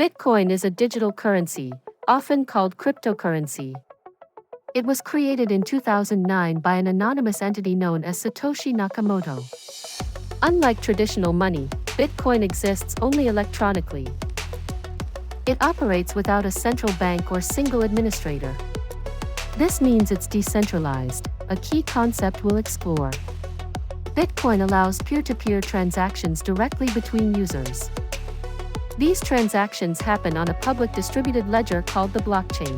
Bitcoin is a digital currency, often called cryptocurrency. It was created in 2009 by an anonymous entity known as Satoshi Nakamoto. Unlike traditional money, Bitcoin exists only electronically. It operates without a central bank or single administrator. This means it's decentralized, a key concept we'll explore. Bitcoin allows peer-to-peer transactions directly between users. These transactions happen on a public distributed ledger called the blockchain.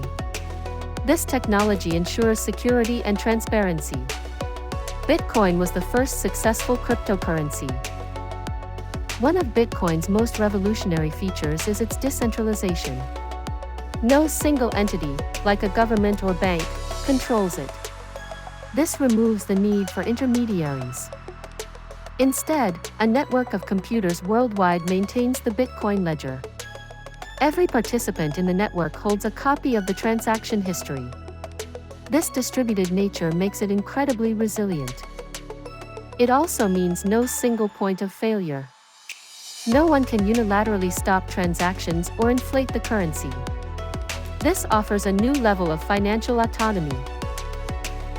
This technology ensures security and transparency. Bitcoin was the first successful cryptocurrency. One of Bitcoin's most revolutionary features is its decentralization. No single entity, like a government or bank, controls it. This removes the need for intermediaries. Instead, a network of computers worldwide maintains the Bitcoin ledger. Every participant in the network holds a copy of the transaction history. This distributed nature makes it incredibly resilient. It also means no single point of failure. No one can unilaterally stop transactions or inflate the currency. This offers a new level of financial autonomy.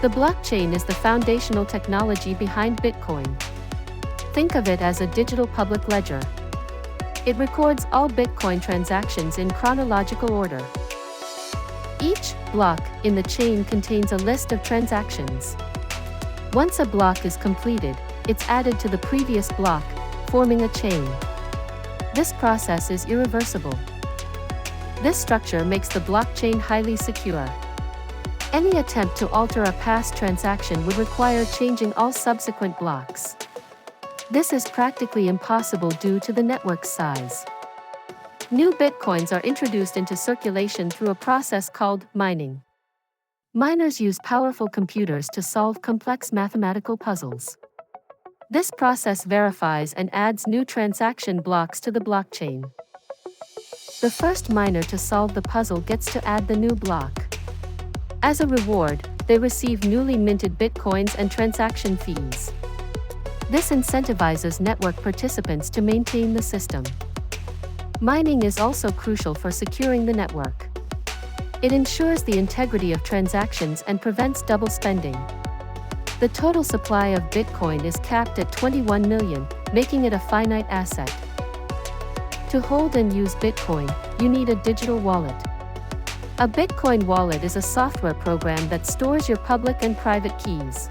The blockchain is the foundational technology behind Bitcoin. Think of it as a digital public ledger. It records all Bitcoin transactions in chronological order. Each block in the chain contains a list of transactions. Once a block is completed, it's added to the previous block, forming a chain. This process is irreversible. This structure makes the blockchain highly secure. Any attempt to alter a past transaction would require changing all subsequent blocks. This is practically impossible due to the network's size. New bitcoins are introduced into circulation through a process called mining. Miners use powerful computers to solve complex mathematical puzzles. This process verifies and adds new transaction blocks to the blockchain. The first miner to solve the puzzle gets to add the new block. As a reward, they receive newly minted bitcoins and transaction fees. This incentivizes network participants to maintain the system. Mining is also crucial for securing the network. It ensures the integrity of transactions and prevents double spending. The total supply of Bitcoin is capped at 21 million, making it a finite asset. To hold and use Bitcoin, you need a digital wallet. A Bitcoin wallet is a software program that stores your public and private keys.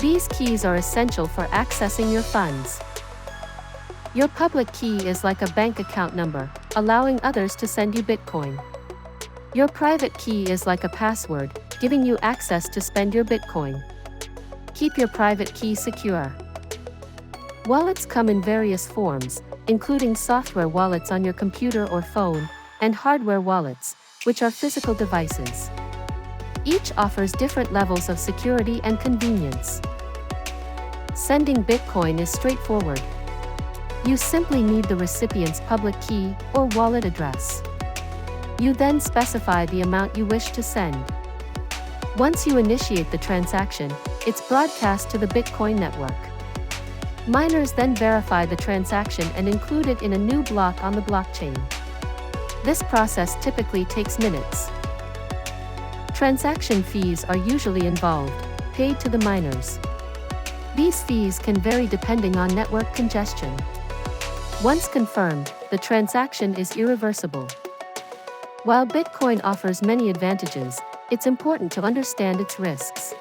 These keys are essential for accessing your funds. Your public key is like a bank account number, allowing others to send you Bitcoin. Your private key is like a password, giving you access to spend your Bitcoin. Keep your private key secure. Wallets come in various forms, including software wallets on your computer or phone, and hardware wallets, which are physical devices. Each offers different levels of security and convenience. Sending Bitcoin is straightforward. You simply need the recipient's public key or wallet address. You then specify the amount you wish to send. Once you initiate the transaction, it's broadcast to the Bitcoin network. Miners then verify the transaction and include it in a new block on the blockchain. This process typically takes minutes. Transaction fees are usually involved, paid to the miners. These fees can vary depending on network congestion. Once confirmed, the transaction is irreversible. While Bitcoin offers many advantages, it's important to understand its risks.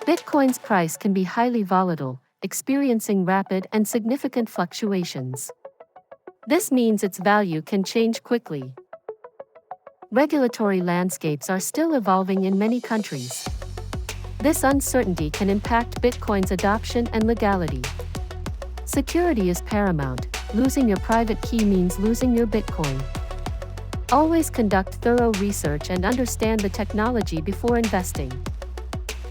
Bitcoin's price can be highly volatile, experiencing rapid and significant fluctuations. This means its value can change quickly. Regulatory landscapes are still evolving in many countries. This uncertainty can impact Bitcoin's adoption and legality. Security is paramount. Losing your private key means losing your Bitcoin. Always conduct thorough research and understand the technology before investing.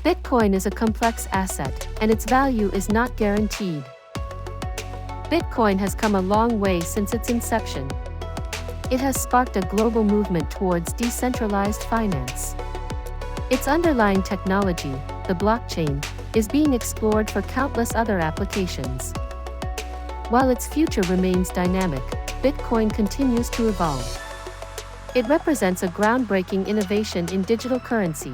Bitcoin is a complex asset, and its value is not guaranteed. Bitcoin has come a long way since its inception. It has sparked a global movement towards decentralized finance. Its underlying technology, the blockchain, is being explored for countless other applications. While its future remains dynamic, Bitcoin continues to evolve. It represents a groundbreaking innovation in digital currency.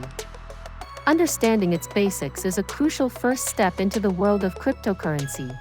Understanding its basics is a crucial first step into the world of cryptocurrency.